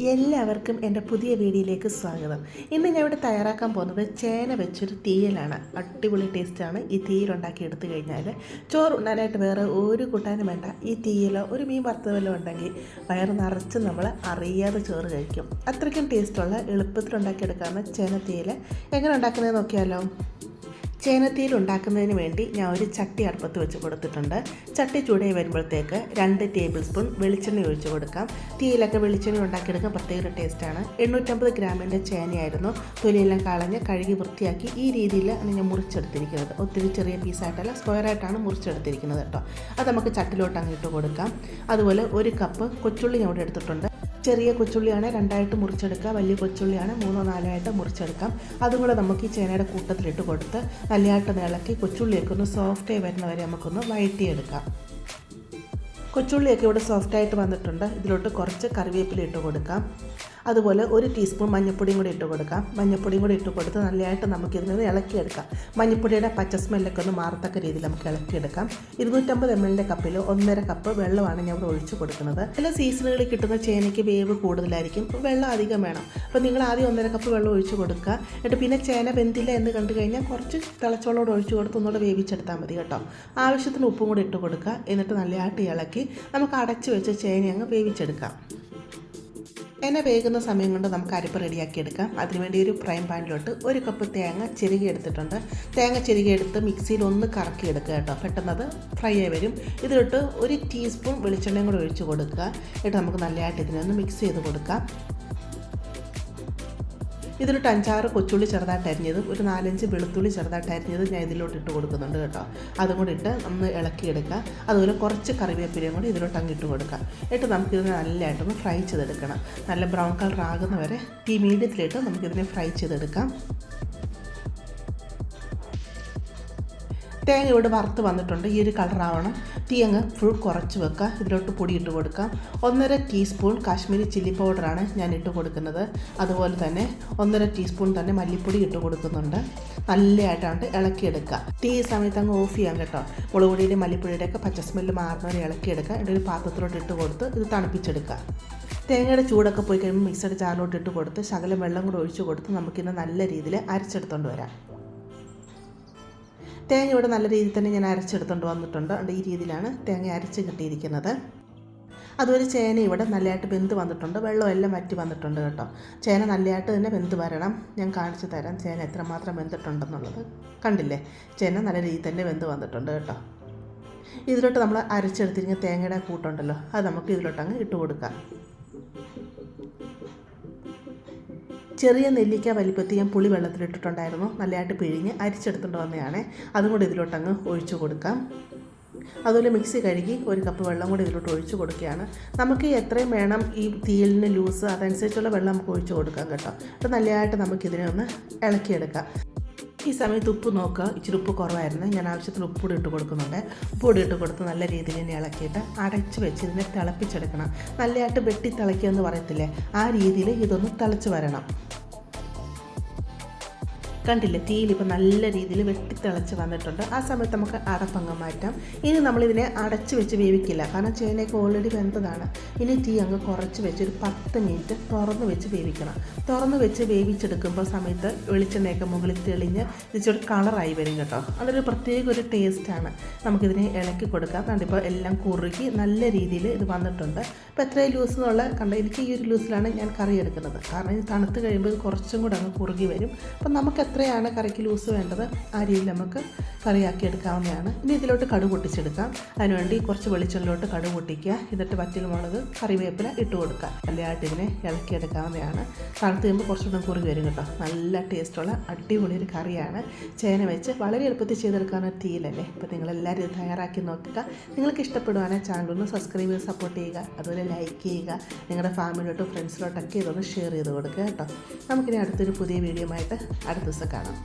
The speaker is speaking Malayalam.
എല്ലാവർക്കും എൻ്റെ പുതിയ വീഡിയോയിലേക്ക് സ്വാഗതം. ഇന്ന് ഞാൻ ഇവിടെ തയ്യാറാക്കാൻ പോകുന്നത് ചേന വെച്ചൊരു തീയലാണ്. അടിപൊളി ടേസ്റ്റാണ് ഈ തീയലുണ്ടാക്കി എടുത്തു കഴിഞ്ഞാൽ. ചോറ് ഉണ്ണാനായിട്ട് വേറെ ഒരു കൂട്ടാനും വേണ്ട. ഈ തീയലോ ഒരു മീൻ വറുത്തതല്ലോ ഉണ്ടെങ്കിൽ വയറ് നിറച്ച് നമ്മൾ അറിയാതെ ചോറ് കഴിക്കും. അത്രയ്ക്കും ടേസ്റ്റുള്ള എളുപ്പത്തിൽ ഉണ്ടാക്കിയെടുക്കാവുന്ന ചേന തീയൽ എങ്ങനെ ഉണ്ടാക്കുന്നത് നോക്കിയാലോ. ചേനത്തീയിൽ ഉണ്ടാക്കുന്നതിന് വേണ്ടി ഞാൻ ഒരു ചട്ടി അടുപ്പത്ത് വെച്ച് കൊടുത്തിട്ടുണ്ട്. ചട്ടി ചൂടായി വരുമ്പോഴത്തേക്ക് 2 ടേബിൾ സ്പൂൺ വെളിച്ചെണ്ണ ഒഴിച്ച് കൊടുക്കാം. തീയിലൊക്കെ വെളിച്ചെണ്ണ ഉണ്ടാക്കിയെടുക്കാൻ പ്രത്യേക ഒരു ടേസ്റ്റാണ്. 850 ഗ്രാമിൻ്റെ ചേനയായിരുന്നു. തൊലിയെല്ലാം കളഞ്ഞ് കഴുകി വൃത്തിയാക്കി ഈ രീതിയിലാണ് ഞാൻ മുറിച്ചെടുത്തിരിക്കുന്നത്. ഒത്തിരി ചെറിയ പീസായിട്ടല്ല, സ്ക്വയറായിട്ടാണ് മുറിച്ചെടുത്തിരിക്കുന്നത് കേട്ടോ. അത് നമുക്ക് ചട്ടിലോട്ട് അങ്ങിട്ട് കൊടുക്കാം. അതുപോലെ 1 കപ്പ് കൊച്ചുള്ളി ഞാൻ ഇവിടെ എടുത്തിട്ടുണ്ട്. ചെറിയ കൊച്ചുള്ളിയാണ് 2ആയിട്ട് മുറിച്ചെടുക്കുക, വലിയ കൊച്ചുള്ളിയാണ് 3-4 ആയിട്ട് മുറിച്ചെടുക്കാം. അതും കൂടെ നമുക്ക് ഈ ചേനയുടെ കൂട്ടത്തിലിട്ട് കൊടുത്ത് നല്ലതായിട്ട് ഇളക്കി കൊച്ചുള്ളിയൊക്കെ ഒന്ന് സോഫ്റ്റായി വരുന്നവരെ നമുക്കൊന്ന് വഴറ്റിയെടുക്കാം. കൊച്ചുള്ളിയൊക്കെ ഇവിടെ സോഫ്റ്റായിട്ട് വന്നിട്ടുണ്ട്. ഇതിലോട്ട് കുറച്ച് കറിവേപ്പില ഇട്ട് കൊടുക്കാം. അതുപോലെ 1 ടീസ്പൂൺ മഞ്ഞൾപ്പൊടിയും കൂടി ഇട്ട് കൊടുക്കാം. മഞ്ഞൾപ്പൊടിയും കൂടി ഇട്ട് കൊടുത്ത് നല്ലതായിട്ട് നമുക്കിതിനൊന്ന് ഇളക്കിയെടുക്കാം. മഞ്ഞൾപ്പൊടിയുടെ പച്ച സ്മെല്ലൊക്കെ ഒന്ന് മാറത്തക്ക രീതിയിൽ നമുക്ക് ഇളക്കിയെടുക്കാം. 250 ml കപ്പിൽ 1.5 കപ്പ് വെള്ളമാണ് ഞാൻ ഇവിടെ ഒഴിച്ച് കൊടുക്കുന്നത്. ചില സീസണുകളിൽ കിട്ടുന്ന ചേനയ്ക്ക് വേവ് കൂടുതലായിരിക്കും, വെള്ളം അധികം വേണം. അപ്പോൾ നിങ്ങൾ ആദ്യം 1.5 കപ്പ് വെള്ളം ഒഴിച്ച് കൊടുക്കുക. എന്നിട്ട് പിന്നെ ചേന വെന്തില്ല എന്ന് കണ്ടു കഴിഞ്ഞാൽ കുറച്ച് തിളച്ചോളോട് ഒഴിച്ച് കൊടുത്ത് ഒന്നുകൂടെ വേവിച്ചെടുത്താൽ മതി കേട്ടോ. ആവശ്യത്തിന് ഉപ്പും കൂടി ഇട്ട് കൊടുക്കുക. എന്നിട്ട് നല്ലതായിട്ട് ഇളക്കി നമുക്ക് അടച്ച് വെച്ച് ചേന അങ്ങ് വേവിച്ചെടുക്കാം. എണ്ണ വേകുന്ന സമയം കൊണ്ട് നമുക്ക് അരിപ്പ് റെഡിയാക്കി എടുക്കാം. അതിനുവേണ്ടി ഒരു ഫ്രൈ പാനിലോട്ട് 1 കപ്പ് തേങ്ങ ചിരകി എടുത്തിട്ടുണ്ട്. തേങ്ങ ചിരകി എടുത്ത് മിക്സിയിൽ ഒന്ന് കറക്കി എടുക്കുക കേട്ടോ. പെട്ടെന്നത് ഫ്രൈ ആയി വരും. ഇതിലോട്ട് 1 ടീസ്പൂൺ വെളിച്ചെണ്ണയും കൂടെ ഒഴിച്ച് കൊടുക്കുക. എന്നിട്ട് നമുക്ക് നല്ലതായിട്ട് ഇതിനൊന്ന് മിക്സ് ചെയ്ത് കൊടുക്കാം. ഇതിലോട്ട് 5-6 കൊച്ചുള്ളി ചെറുതായിട്ട് അരിഞ്ഞത്, ഒരു 4-5 വെളുത്തുള്ളി ചെറുതായിട്ട് അരിഞ്ഞത് ഞാൻ ഇതിലോട്ട് ഇട്ട് കൊടുക്കുന്നുണ്ട് കേട്ടോ. അതും കൂടി ഇട്ട് ഒന്ന് ഇളക്കിയെടുക്കുക. അതുപോലെ കുറച്ച് കറിവേപ്പിലയും കൂടി ഇതിലോട്ട് അങ്ങിട്ട് കൊടുക്കുക. എന്നിട്ട് നമുക്കിതിനെ നല്ലതായിട്ടൊന്ന് ഫ്രൈ ചെയ്തെടുക്കണം. നല്ല ബ്രൗൺ കളർ ആകുന്ന വരെ തീ മീഡിയത്തിലിട്ട് നമുക്കിതിനെ ഫ്രൈ ചെയ്തെടുക്കാം. തേങ്ങ ഇവിടെ വറുത്ത് വന്നിട്ടുണ്ട്. ഈ ഒരു കളറാവണം. തീ അങ്ങ് ഫുൾ കുറച്ച് വെക്കുക. ഇതിലോട്ട് പൊടി ഇട്ട് കൊടുക്കാം. 1.5 ടീസ്പൂൺ കാശ്മീരി ചില്ലി പൗഡറാണ് ഞാൻ ഇട്ട് കൊടുക്കുന്നത്. അതുപോലെ തന്നെ 1.5 ടീസ്പൂൺ തന്നെ മല്ലിപ്പൊടി ഇട്ട് കൊടുക്കുന്നുണ്ട്. നല്ലതായിട്ടാണ് ഇളക്കിയെടുക്കുക. തീ സമയത്ത് അങ്ങ് ഓഫ് ചെയ്യാം കേട്ടോ. മുളക് പൊടിയുടെയും മല്ലിപ്പൊടിയുടെയൊക്കെ പച്ച സ്മെല്ല് മാറുന്നവരെ ഇളക്കിയെടുക്കുക. എന്നിട്ട് ഒരു പാത്രത്തിലോട്ട് ഇട്ട് കൊടുത്ത് ഇത് തണുപ്പിച്ചെടുക്കുക. തേങ്ങയുടെ ചൂടൊക്കെ പോയി കഴിയുമ്പോൾ മിക്സഡ് ജാറിലോട്ട് ഇട്ട് കൊടുത്ത് ശകലം വെള്ളം കൂടെ ഒഴിച്ച് കൊടുത്ത് നമുക്കിന്ന് നല്ല രീതിയിൽ അരച്ചെടുത്തുകൊണ്ട് വരാം. തേങ്ങ ഇവിടെ നല്ല രീതിയിൽ തന്നെ ഞാൻ അരച്ചെടുത്തുകൊണ്ട് വന്നിട്ടുണ്ട്. ഈ രീതിയിലാണ് തേങ്ങ അരച്ച് കിട്ടിയിരിക്കുന്നത്. അതുപോലെ ചേന ഇവിടെ നല്ലതായിട്ട് വെന്ത് വന്നിട്ടുണ്ട്. വെള്ളമെല്ലാം വറ്റി വന്നിട്ടുണ്ട് കേട്ടോ. ചേന നല്ലതായിട്ട് തന്നെ വെന്ത് വരണം. ഞാൻ കാണിച്ചു തരാം ചേന എത്രമാത്രം വെന്തിട്ടുണ്ടെന്നുള്ളത്. കണ്ടില്ലേ, ചേന നല്ല രീതിയിൽ തന്നെ വെന്ത് വന്നിട്ടുണ്ട് കേട്ടോ. ഇതിലോട്ട് നമ്മൾ അരച്ചെടുത്തിരിക്കുന്ന തേങ്ങയുടെ കൂട്ടുണ്ടല്ലോ, അത് നമുക്ക് ഇതിലോട്ട് അങ്ങ് ഇട്ട് കൊടുക്കാം. ചെറിയ നെല്ലിക്ക വലിപ്പത്തിൽ ഞാൻ പുളി വെള്ളത്തിലിട്ടിട്ടുണ്ടായിരുന്നു. നല്ലതായിട്ട് പിഴിഞ്ഞ് അരിച്ചെടുത്തുകൊണ്ട് വന്നതാണ്. അതും കൂടി ഇതിലോട്ടങ്ങ് ഒഴിച്ചു കൊടുക്കാം. അതുപോലെ മിക്സി കഴുകി 1 കപ്പ് വെള്ളം കൂടി ഇതിലോട്ട് ഒഴിച്ച് കൊടുക്കുകയാണ്. നമുക്ക് എത്രയും വേണം ഈ തീയലിന് ലൂസ്, അതനുസരിച്ചുള്ള വെള്ളം നമുക്ക് ഒഴിച്ച് കൊടുക്കാം കേട്ടോ. അപ്പോൾ നല്ലതായിട്ട് നമുക്കിതിനെ ഒന്ന് ഇളക്കിയെടുക്കാം. ഈ സമയത്ത് ഉപ്പ് നോക്കുക. ഇച്ചിരി ഉപ്പ് കുറവായിരുന്നു. ഞാൻ ആവശ്യത്തിന് ഉപ്പ് കൂടി ഇട്ട് കൊടുക്കുന്നുണ്ട്. ഉപ്പ് കൂടി ഇട്ട് കൊടുത്ത് നല്ല രീതിയിൽ തന്നെ ഇളക്കിയിട്ട് അടച്ച് വെച്ച് ഇതിനെ തിളപ്പിച്ചെടുക്കണം. നല്ലതായിട്ട് വെട്ടി തിളയ്ക്കുക എന്ന് പറയത്തില്ലേ, ആ രീതിയിൽ ഇതൊന്ന് തിളച്ച് വരണം. കണ്ടില്ലേ, തീയിലിപ്പോൾ നല്ല രീതിയിൽ വെട്ടിത്തിളച്ച് വന്നിട്ടുണ്ട്. ആ സമയത്ത് നമുക്ക് അടപ്പങ്ങ് മാറ്റാം. ഇനി നമ്മളിതിനെ അടച്ച് വെച്ച് വേവിക്കില്ല, കാരണം ചേനയൊക്കെ ഓൾറെഡി വെന്തതാണ്. ഇനി തീ അങ്ങ് കുറച്ച് വെച്ച് ഒരു 10 മിനിറ്റ് തുറന്ന് വെച്ച് വേവിക്കണം. തുറന്ന് വെച്ച് വേവിച്ചെടുക്കുമ്പോൾ സമയത്ത് വെളിച്ചെണ്ണയൊക്കെ മുകളിൽ തെളിഞ്ഞ് ഇച്ചിരി കളറായി വരും കേട്ടോ. അതൊരു പ്രത്യേക ഒരു ടേസ്റ്റാണ്. നമുക്കിതിനെ ഇളക്കി കൊടുക്കാം. കണ്ടിപ്പോൾ എല്ലാം കുറുകി നല്ല രീതിയിൽ ഇത് വന്നിട്ടുണ്ട്. ഇപ്പോൾ എത്രയും ലൂസ് എന്നുള്ള എനിക്ക് ഈ ഒരു ലൂസിലാണ് ഞാൻ കറി എടുക്കുന്നത്. കാരണം ഇത് തണുത്ത് കഴിയുമ്പോൾ ഇത് കുറച്ചും കൂടെ അങ്ങ് കുറുകി വരും. അപ്പം നമുക്ക് എത്രയാണ് കറിക്ക് ലൂസ് വേണ്ടത് ആ രീതിയിൽ നമുക്ക് കറിയാക്കി എടുക്കാവുന്നതാണ്. ഇനി ഇതിലോട്ട് കടുക് പൊട്ടിച്ചെടുക്കാം. അതിനുവേണ്ടി കുറച്ച് വെളിച്ചെണ്ണയിലോട്ട് കടുക് പൊട്ടിക്കുക. എന്നിട്ട് വറ്റൽമുളക്, കറിവേപ്പില ഇട്ട് കൊടുക്കുക. നല്ലതായിട്ട് ഇതിനെ ഇളക്കിയെടുക്കാവുന്നതാണ്. തണുത്ത് കഴിയുമ്പോൾ കുറച്ചുകൂടെ കുറുകി വരും കേട്ടോ. നല്ല ടേസ്റ്റുള്ള അടിപൊളി ഒരു കറിയാണ്. ചേന വെച്ച് വളരെ എളുപ്പത്തിൽ ചെയ്തെടുക്കാവുന്ന തീയിലല്ലേ. അപ്പോൾ നിങ്ങളെല്ലാവരും ഇത് തയ്യാറാക്കി നോക്കുക. നിങ്ങൾക്ക് ഇഷ്ടപ്പെടുവാണെങ്കിൽ ചാനലൊന്ന് സബ്സ്ക്രൈബ് ചെയ്ത് സപ്പോർട്ട് ചെയ്യുക. അതുപോലെ ലൈക്ക് ചെയ്യുക. നിങ്ങളുടെ ഫാമിലിയിലോട്ടും ഫ്രണ്ട്സിലോട്ടൊക്കെ ഇതൊന്ന് ഷെയർ ചെയ്ത് കൊടുക്കുക കേട്ടോ. നമുക്കിനി അടുത്തൊരു പുതിയ വീഡിയോ ആയിട്ട് അടുത്ത ദിവസം കാണാം.